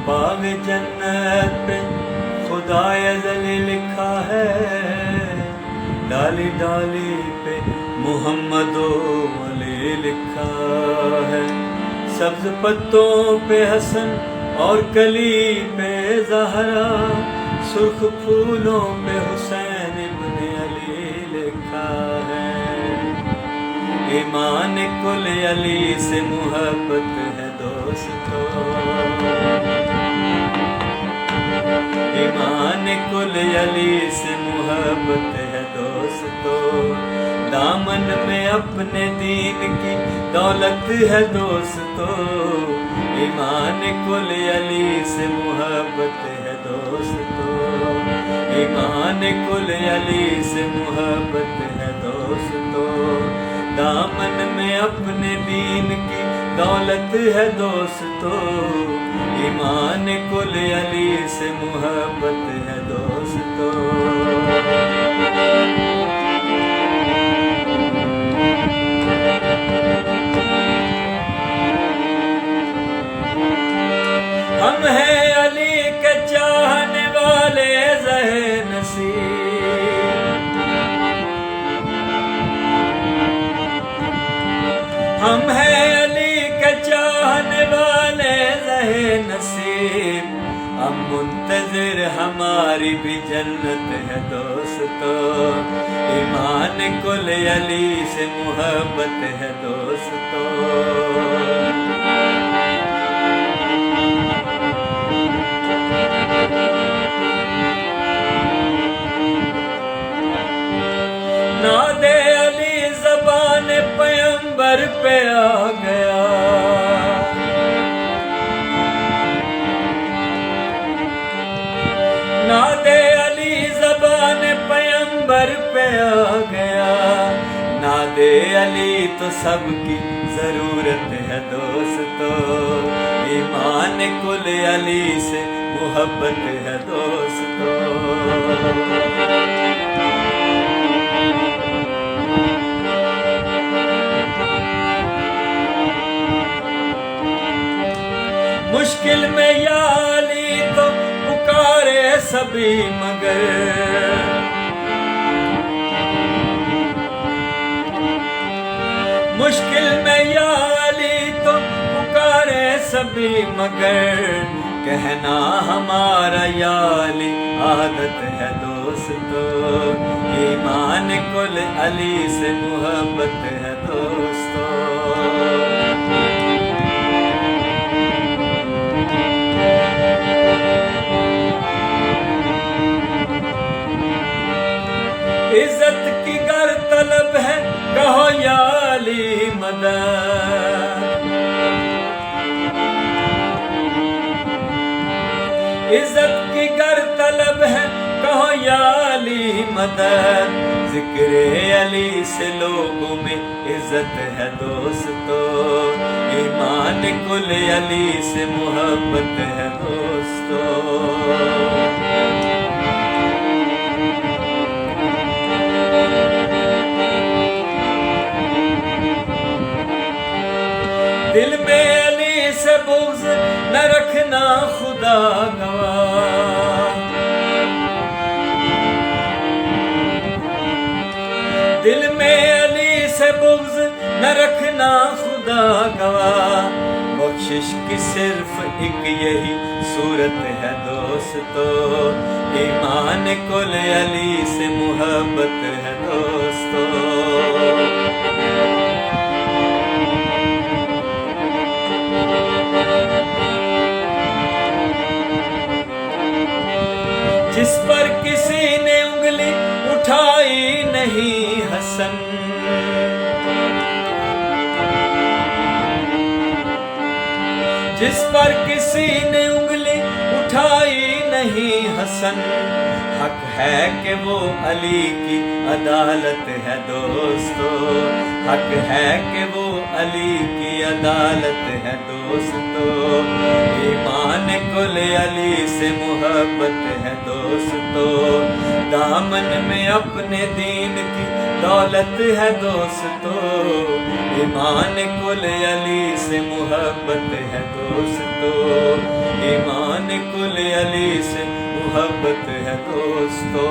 باغ جنت پہ خدائے ازلی لکھا ہے، ڈالی ڈالی پہ محمد و علی لکھا ہے، سبز پتوں پہ حسن اور کلی پہ زہرا، سرخ پھولوں پہ حسین ابن علی لکھا ہے۔ ایمان کل علی سے محبت ہے دوستو، ایمان کل علی سے محبت ہے دوستو، دامن میں اپنے دین کی دولت ہے دوستو، ایمان کل علی سے محبت ہے دوستو، ایمان کل علی سے محبت ہے دوستو، دامن میں اپنے دین کی دولت ہے دوستو، ایمان کل علی سے محبت ہے دوستو۔ ہم ہیں علی کے چاہنے والے زہے نصیب، ہم ہیں علی کے چاہنے والے زہے نصیب، اب منتظر ہماری بھی جنت ہے دوستو، ایمان کل علی سے محبت ہے دوستو۔ ناد علی زبان پیمبر پہ آ گیا، ناد علی زبان پیمبر پہ آ گیا، ناد علی تو سب کی ضرورت ہے دوستو، ایمان کل علی سے محبت ہے دوستو۔ مشکل میں یا علی تو پکارے سبھی مگر، مشکل میں یا علی تو پکارے سبھی مگر، کہنا ہمارا یا علی عادت ہے دوستو، ایمان کل علی سے محبت ہے دوستو۔ عزت کی گر طلب ہے کہو یا علی مدد، عزت کی گر طلب ہے کہو یا علی مدد، ذکر علی سے لوگوں میں عزت ہے دوستو، ایمان کل علی سے محبت ہے دوستو۔ دل میں علی سے بغض نہ رکھنا خدا گواہ، دل میں علی سے بغض نہ رکھنا خدا گواہ، بخشش کی صرف ایک یہی صورت ہے دوستو، ایمان کل علی سے محبت ہے دوستو۔ جس پر کسی نے انگلی اٹھائی نہیں حسن، جس پر کسی نے انگلی اٹھائی نہیں حسن، حق ہے کہ وہ علی کی عدالت ہے دوستو، حق ہے کہ وہ علی کی عدالت ہے دوستو، ایمان کل علی سے محبت ہے دوستو، دامن میں اپنے دین کی دولت ہے دوستو، ایمان کل علی سے محبت ہے دوستو، ایمان کل علی سے محبت ہے دوستو۔